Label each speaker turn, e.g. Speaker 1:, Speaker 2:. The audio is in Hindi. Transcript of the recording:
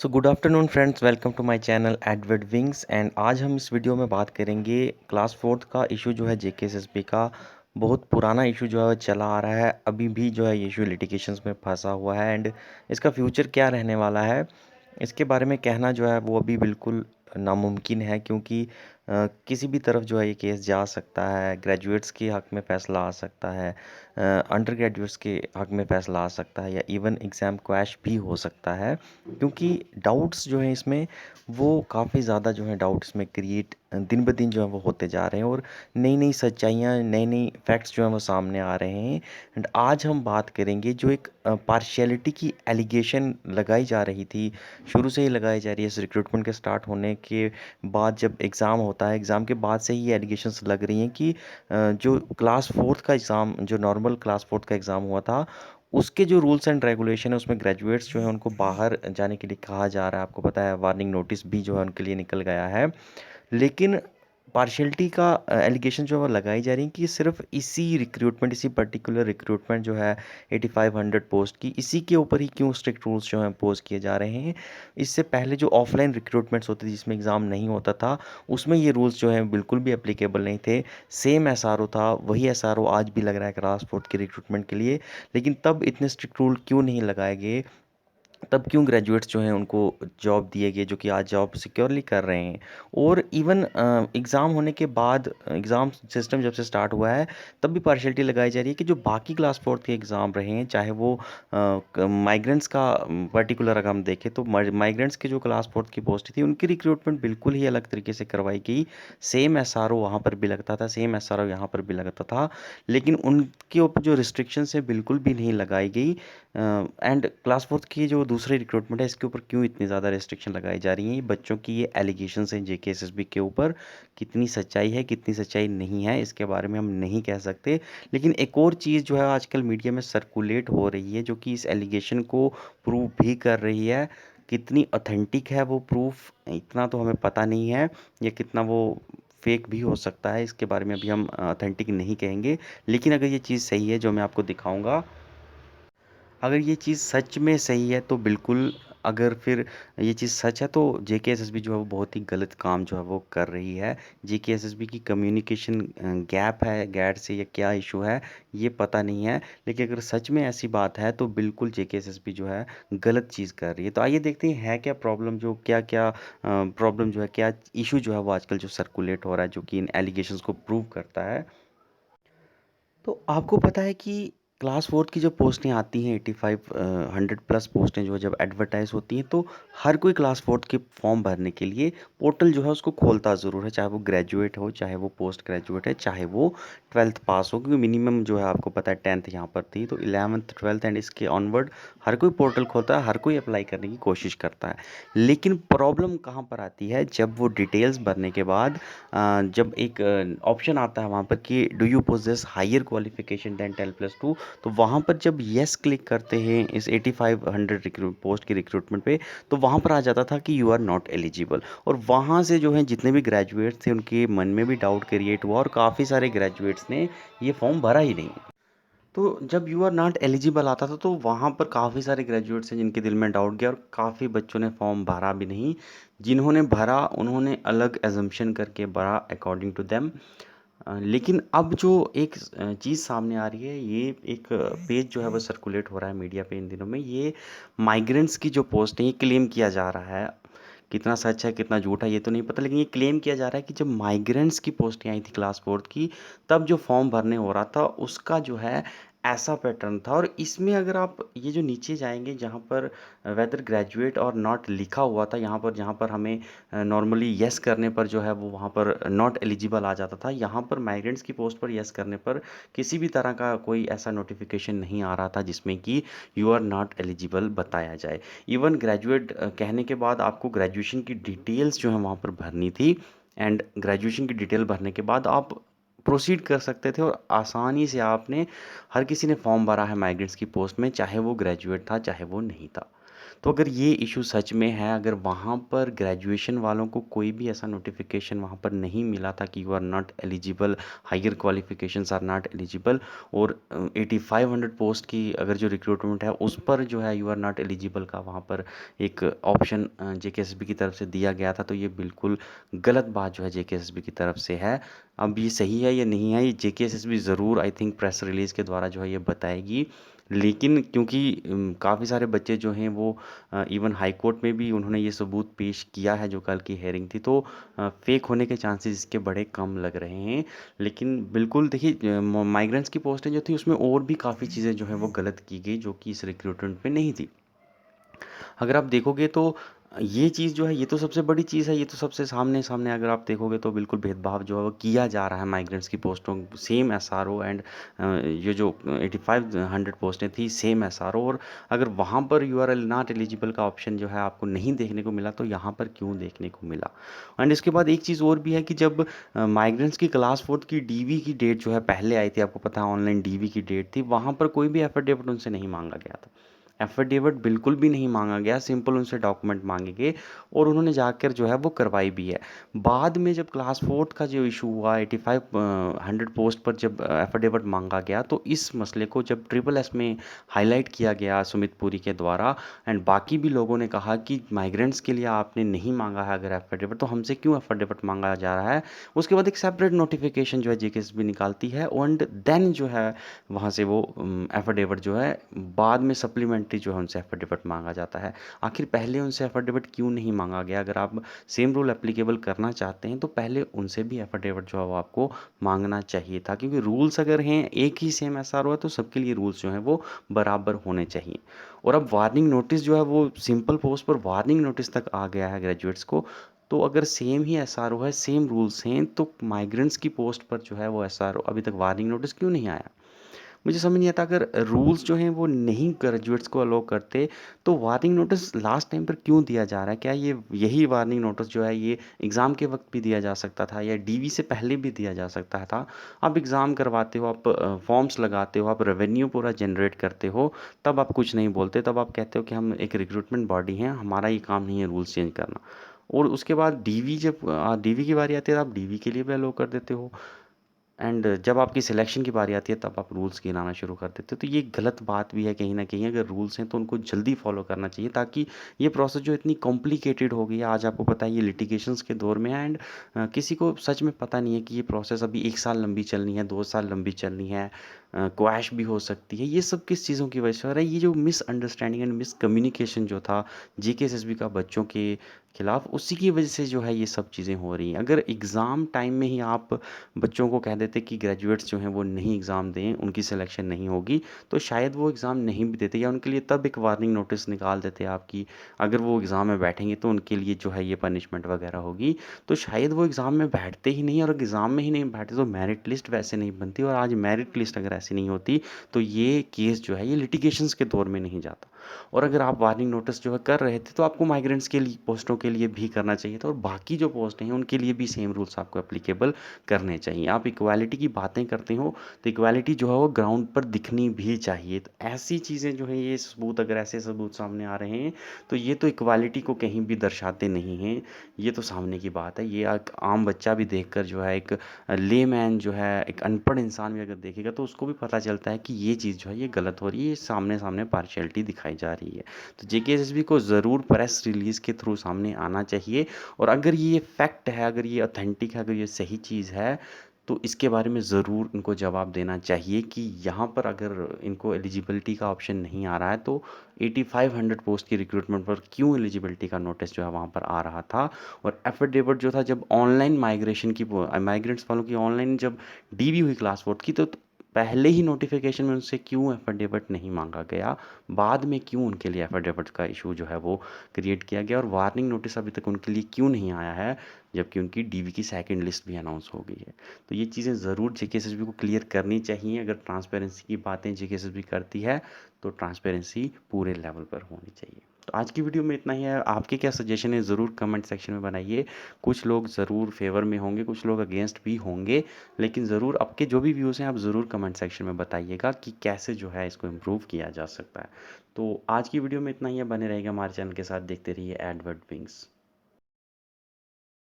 Speaker 1: So good afternoon friends, welcome to my channel Edward wings. And आज हम इस वीडियो में बात करेंगे क्लास फोर्थ का इशू जो है जेकेएसएसबी का। बहुत पुराना इशू जो है वो चला आ रहा है, अभी भी जो है ये इशू लिटिगेशंस में फंसा हुआ है। एंड इसका फ्यूचर क्या रहने वाला है, इसके बारे में कहना जो है वो अभी बिल्कुल नामुमकिन है, क्योंकि किसी भी तरफ जो है ये केस जा सकता है। ग्रेजुएट्स के हक़ में फ़ैसला आ सकता है, अंडर ग्रेजुएट्स के हक़ में फ़ैसला आ सकता है, या इवन एग्ज़ाम क्रैश भी हो सकता है, क्योंकि डाउट्स जो हैं इसमें वो काफ़ी ज़्यादा जो है डाउट्स इसमें क्रिएट दिन ब दिन जो है वो होते जा रहे हैं, और नई नई सच्चाइयाँ, नई नई फैक्ट्स जो हैं वो सामने आ रहे हैं। एंड आज हम बात करेंगे जो एक पार्शियलिटी की एलिगेशन लगाई जा रही थी, शुरू से ही लगाई जा रही है। इस रिक्रूटमेंट के स्टार्ट होने के बाद जब एग्ज़ाम होता है, एग्ज़ाम के बाद से ही ये एलिगेशंस लग रही हैं कि जो क्लास फोर्थ का एग्ज़ाम, जो नॉर्मल क्लास फोर्थ का एग्ज़ाम हुआ था, उसके जो रूल्स एंड रेगुलेशन है उसमें ग्रेजुएट्स जो है उनको बाहर जाने के लिए कहा जा रहा है। आपको पता है वार्निंग नोटिस भी जो है उनके लिए निकल गया है। लेकिन पार्शियलिटी का एलिगेशन जो है वो लगाई जा रही है कि सिर्फ इसी रिक्रूटमेंट, इसी पर्टिकुलर रिक्रूटमेंट जो है 8500 पोस्ट की, इसी के ऊपर ही क्यों स्ट्रिक्ट रूल्स जो हैं इम्पोज किए जा रहे हैं। इससे पहले जो ऑफलाइन रिक्रूटमेंट्स होती थी जिसमें एग्ज़ाम नहीं होता था, उसमें ये रूल्स जो हैं बिल्कुल भी एप्लीकेबल नहीं थे। सेम एसआरओ था, वही एसआरओ आज भी लग रहा है क्लास फोर्थ के रिक्रूटमेंट के लिए। लेकिन तब इतने स्ट्रिक्ट रूल क्यों नहीं लगाए गए, तब क्यों ग्रेजुएट्स जो हैं उनको जॉब दिए गए जो कि आज जॉब सिक्योरली कर रहे हैं। और इवन एग्ज़ाम होने के बाद, एग्ज़ाम सिस्टम जब से स्टार्ट हुआ है, तब भी पार्शियलिटी लगाई जा रही है कि जो बाकी क्लास फोर्थ के एग्ज़ाम रहे हैं, चाहे वो माइग्रेंट्स का पर्टिकुलर अगर हम देखें तो माइग्रेंट्स के जो क्लास फोर्थ की पोस्ट थी उनकी रिक्रूटमेंट बिल्कुल ही अलग तरीके से करवाई गई। सेम एसआरओ वहाँ पर भी लगता था, सेम एसआरओ यहाँ पर भी लगता था, लेकिन उनके ऊपर जो रिस्ट्रिक्शंस है बिल्कुल भी नहीं लगाई गई। एंड क्लास फोर्थ की जो दूसरी रिक्रूटमेंट है इसके ऊपर क्यों इतनी ज़्यादा रेस्ट्रिक्शन लगाई जा रही हैं। ये बच्चों की ये एलिगेशंस हैं जेकेएसएसबी के ऊपर, कितनी सच्चाई है कितनी सच्चाई नहीं है इसके बारे में हम नहीं कह सकते। लेकिन एक और चीज़ जो है आजकल मीडिया में सर्कुलेट हो रही है जो कि इस एलिगेशन को प्रूव भी कर रही है। कितनी ऑथेंटिक है वो प्रूफ, इतना तो हमें पता नहीं है, या कितना वो फेक भी हो सकता है, इसके बारे में अभी हम ऑथेंटिक नहीं कहेंगे। लेकिन अगर ये चीज़ सही है जो मैं आपको दिखाऊंगा, अगर ये चीज़ सच में सही है तो बिल्कुल, अगर फिर ये चीज़ सच है तो जेकेएसएसबी जो है वो बहुत ही गलत काम जो है वो कर रही है। जेकेएसएसबी की कम्युनिकेशन गैप है, गैट से, या क्या इशू है ये पता नहीं है। लेकिन अगर सच में ऐसी बात है तो बिल्कुल जेकेएसएसबी जो है गलत चीज़ कर रही है। तो आइए देखते हैं है क्या प्रॉब्लम, जो क्या क्या प्रॉब्लम जो है, क्या इशू जो है वो आजकल जो सर्कुलेट हो रहा है जो कि इन एलिगेशंस को प्रूव करता है। तो आपको पता है कि क्लास फोर्थ की जो पोस्टें आती हैं 8500 प्लस पोस्टें जो जब एडवर्टाइज होती हैं, तो हर कोई क्लास फोर्थ के फॉर्म भरने के लिए पोर्टल जो है उसको खोलता ज़रूर है, चाहे वो ग्रेजुएट हो, चाहे वो पोस्ट ग्रेजुएट है, चाहे वो ट्वेल्थ पास हो, क्योंकि मिनिमम जो है आपको पता है टेंथ यहाँ पर थी, तो इलेवंथ ट्वेल्थ एंड इसके ऑनवर्ड हर कोई पोर्टल खोलता है, हर कोई अप्लाई करने की कोशिश करता है। लेकिन प्रॉब्लम कहाँ पर आती है, जब वो डिटेल्स भरने के बाद जब एक ऑप्शन आता है वहाँ पर कि do you possess higher qualification than 12+2, तो वहाँ पर जब येस क्लिक करते हैं इस 8500 रिक्रूट पोस्ट की रिक्रूटमेंट पे, तो वहाँ पर आ जाता था कि यू आर नॉट एलिजिबल। और वहाँ से जो है जितने भी ग्रेजुएट्स थे उनके मन में भी डाउट क्रिएट हुआ, और काफ़ी सारे ग्रेजुएट्स ने ये फॉर्म भरा ही नहीं। तो जब यू आर नॉट एलिजिबल आता था तो वहाँ पर काफ़ी सारे ग्रेजुएट्स हैं जिनके दिल में डाउट गया, और काफ़ी बच्चों ने फॉर्म भरा भी नहीं। जिन्होंने भरा उन्होंने अलग एजम्पशन करके भरा अकॉर्डिंग टू देम। लेकिन अब जो एक चीज़ सामने आ रही है, ये एक पेज जो है वो सर्कुलेट हो रहा है मीडिया पे इन दिनों में, ये माइग्रेंट्स की जो पोस्ट है ये क्लेम किया जा रहा है। कितना सच है कितना झूठ है ये तो नहीं पता, लेकिन ये क्लेम किया जा रहा है कि जब माइग्रेंट्स की पोस्टें आई थी क्लास फोर्थ की, तब जो फॉर्म भरने हो रहा था उसका जो है ऐसा पैटर्न था। और इसमें अगर आप ये जो नीचे जाएंगे जहाँ पर वेदर ग्रेजुएट और नॉट लिखा हुआ था, यहाँ पर जहाँ पर हमें नॉर्मली येस करने पर जो है वो वहाँ पर नॉट एलिजिबल आ जाता था, यहाँ पर माइग्रेंट्स की पोस्ट पर येस करने पर किसी भी तरह का कोई ऐसा नोटिफिकेशन नहीं आ रहा था जिसमें कि यू आर नॉट एलिजिबल बताया जाए। इवन ग्रेजुएट कहने के बाद आपको ग्रेजुएशन की डिटेल्स जो है वहाँ पर भरनी थी, एंड ग्रेजुएशन की डिटेल भरने के बाद आप प्रोसीड कर सकते थे, और आसानी से आपने, हर किसी ने फॉर्म भरा है माइग्रेंट्स की पोस्ट में, चाहे वो ग्रेजुएट था चाहे वो नहीं था। तो अगर ये इशू सच में है, अगर वहाँ पर ग्रेजुएशन वालों को कोई भी ऐसा नोटिफिकेशन वहाँ पर नहीं मिला था कि you are not eligible, higher qualifications are not eligible, और 8500 पोस्ट की अगर जो रिक्रूटमेंट है उस पर जो है यू आर नॉट एलिजिबल का वहाँ पर एक ऑप्शन जेकेएसएसबी की तरफ से दिया गया था, तो ये बिल्कुल गलत बात जो है जेकेएसएसबी की तरफ से है। अब ये सही है या नहीं है, ये जेकेएसएसबी ज़रूर आई थिंक प्रेस रिलीज़ के द्वारा जो है ये बताएगी। लेकिन क्योंकि काफ़ी सारे बच्चे जो हैं वो इवन हाई कोर्ट में भी उन्होंने ये सबूत पेश किया है जो कल की हेयरिंग थी, तो फेक होने के चांसेस इसके बड़े कम लग रहे हैं। लेकिन बिल्कुल देखिए, माइग्रेंट्स की पोस्टें जो थी उसमें और भी काफ़ी चीज़ें जो हैं वो गलत की गई जो कि इस रिक्रूटमेंट में नहीं थी। अगर आप देखोगे तो ये चीज़ जो है ये तो सबसे बड़ी चीज़ है, ये तो सबसे सामने सामने अगर आप देखोगे तो बिल्कुल भेदभाव जो है वो किया जा रहा है माइग्रेंट्स की पोस्टों, सेम एसआरओ एंड ये जो 8500 पोस्टें थी सेम एसआरओ, और अगर वहाँ पर यू आर नॉट एलिजिबल का ऑप्शन जो है आपको नहीं देखने को मिला तो यहाँ पर क्यों देखने को मिला। एंड इसके बाद एक चीज़ और भी है कि जब माइग्रेंट्स की क्लास फोर्थ की डीवी की डेट जो है पहले आई थी, आपको पता है ऑनलाइन डीवी की डेट थी, वहाँ पर कोई भी एफिडेविट उनसे नहीं मांगा गया था, एफिडेविट बिल्कुल भी नहीं मांगा गया, सिंपल उनसे डॉक्यूमेंट मांगे गए और उन्होंने जाकर जो है वो करवाई भी है। बाद में जब क्लास फोर्थ का जो इशू हुआ 8500 पोस्ट पर जब एफिडेविट मांगा गया, तो इस मसले को जब ट्रिपल एस में हाईलाइट किया गया सुमित पुरी के द्वारा, एंड बाकी भी लोगों ने कहा कि माइग्रेंट्स के लिए आपने नहीं मांगा है अगर एफिडेविट, तो हमसे क्यों एफिडेविट मांगा जा रहा है। उसके बाद एक सेपरेट नोटिफिकेशन जो है जेकेएसबी निकालती है, एंड देन जो है वहाँ से वो एफिडेविट जो है बाद में सप्लीमेंट्री जो है उनसे एफिडेविट मांगा जाता है। आखिर पहले उनसे एफिडेविट क्यों नहीं मांगा गया। अगर आप सेम रूल एप्लीकेबल करना चाहते हैं तो पहले उनसे भी एफिडेविट जो है वो आपको मांगना चाहिए था, क्योंकि रूल्स अगर हैं एक ही सेम एसआरओ है तो सबके लिए रूल्स जो हैं वो बराबर होने चाहिए। और अब वार्निंग नोटिस जो है वो सिंपल पोस्ट पर वार्निंग नोटिस तक आ गया है ग्रेजुएट्स को, तो अगर सेम ही एसआरओ है, सेम रूल्स हैं, तो माइग्रेंट्स की पोस्ट पर जो है वो एसआरओ अभी तक वार्निंग नोटिस क्यों नहीं आया। मुझे समझ नहीं आता, अगर रूल्स जो हैं वो नहीं ग्रेजुएट्स को अलाउ करते तो वार्निंग नोटिस लास्ट टाइम पर क्यों दिया जा रहा है। क्या ये यही वार्निंग नोटिस जो है ये एग्ज़ाम के वक्त भी दिया जा सकता था या डीवी से पहले भी दिया जा सकता था। आप एग्ज़ाम करवाते हो, आप फॉर्म्स लगाते हो, आप रेवेन्यू पूरा जनरेट करते हो, तब आप कुछ नहीं बोलते, तब आप कहते हो कि हम एक रिक्रूटमेंट बॉडी हैं, हमारा ये काम नहीं है रूल्स चेंज करना। और उसके बाद डीवी जब डीवी की बारी आती है तो आप डीवी के लिए भी अलाउ कर देते हो, एंड जब आपकी सिलेक्शन की बारी आती है तब आप रूल्स गिनाना शुरू कर देते हो। तो ये गलत बात भी है कहीं न कहीं। अगर रूल्स हैं तो उनको जल्दी फॉलो करना चाहिए, ताकि ये प्रोसेस जो इतनी कॉम्प्लिकेटेड हो गई है, आज आपको पता है ये लिटिगेशंस के दौर में है, एंड किसी को सच में पता नहीं है कि ये प्रोसेस अभी 1 साल लंबी चलनी है, 2 साल लंबी चलनी है, क्वैश भी हो सकती है। ये सब किस चीज़ों की वजह से हो रहा है। ये जो मिसअंडरस्टैंडिंग एंड मिसकम्युनिकेशन जो था जेकेएसएसबी का बच्चों के खिलाफ, उसी की वजह से जो है ये सब चीज़ें हो रही हैं। अगर एग्ज़ाम टाइम में ही आप बच्चों को कह देते कि ग्रेजुएट्स जो हैं वो नहीं एग्ज़ाम दें, उनकी सिलेक्शन नहीं होगी, तो शायद वो एग्ज़ाम नहीं भी देते, या उनके लिए तब एक वार्निंग नोटिस निकाल देते आप कि अगर वो एग्ज़ाम में बैठेंगे तो उनके लिए जो है ये पनिशमेंट वगैरह होगी। तो शायद वो एग्ज़ाम में बैठते ही नहीं, और एग्ज़ाम में ही नहीं बैठते तो मेरिट लिस्ट वैसे नहीं बनती, और आज मेरिट लिस्ट अगर ऐसी नहीं होती तो ये केस जो है ये लिटिगेशंस के दौर में नहीं जाता। और अगर आप वार्निंग नोटिस जो है कर रहे थे तो आपको माइग्रेंट्स के लिए पोस्टों के लिए भी करना चाहिए था, और बाकी जो पोस्ट हैं उनके लिए भी सेम रूल्स आपको एप्लीकेबल करने चाहिए। आप इक्वालिटी की बातें करते हो तो इक्वालिटी जो है वो ग्राउंड पर दिखनी भी चाहिए। तो ऐसी चीज़ें जो हैं ये सबूत, अगर ऐसे सबूत सामने आ रहे हैं तो ये तो इक्वालिटी को कहीं भी दर्शाते नहीं हैं। ये तो सामने की बात है। ये एक आम बच्चा भी देखकर जो है, एक लेमैन जो है, एक अनपढ़ इंसान भी अगर देखेगा तो उसको भी पता चलता है कि ये चीज़ जो है ये गलत हो रही है, ये सामने सामने पार्शियलिटी दिखाई जा रही है। तो जेकेएसएसबी को ज़रूर प्रेस रिलीज़ के थ्रू सामने आना चाहिए, और अगर ये फैक्ट है, अगर ये ऑथेंटिक है, अगर ये सही चीज़ है, तो इसके बारे में ज़रूर इनको जवाब देना चाहिए कि यहाँ पर अगर इनको एलिजिबिलिटी का ऑप्शन नहीं आ रहा है तो 8500 पोस्ट की रिक्रूटमेंट पर क्यों एलिजिबिलिटी का नोटिस जो है वहाँ पर आ रहा था। और एफिडेविट जो था जब ऑनलाइन माइग्रेशन की माइग्रेंट्स वालों की ऑनलाइन जब डीवी हुई क्लास फोर्थ की, तो पहले ही नोटिफिकेशन में उनसे क्यों एफिडेविट नहीं मांगा गया, बाद में क्यों उनके लिए एफिडेविट का इशू जो है वो क्रिएट किया गया, और वार्निंग नोटिस अभी तक उनके लिए क्यों नहीं आया है, जबकि उनकी डीवी की सेकंड लिस्ट भी अनाउंस हो गई है। तो ये चीज़ें ज़रूर जेकेएसएसबी को क्लियर करनी चाहिए। अगर ट्रांसपेरेंसी की बातें जेकेएसएसबी करती है तो ट्रांसपेरेंसी पूरे लेवल पर होनी चाहिए।
Speaker 2: तो आज की वीडियो में इतना ही है। आपके क्या सजेशन है ज़रूर कमेंट सेक्शन में बनाइए। कुछ लोग ज़रूर फेवर में होंगे, कुछ लोग अगेंस्ट भी होंगे, लेकिन ज़रूर आपके जो भी व्यूज़ हैं आप ज़रूर कमेंट सेक्शन में बताइएगा कि कैसे जो है इसको इम्प्रूव किया जा सकता है। तो आज की वीडियो में इतना ही है। बने रहिएगा हमारे चैनल के साथ, देखते रहिए एडवर्ड विंग्स।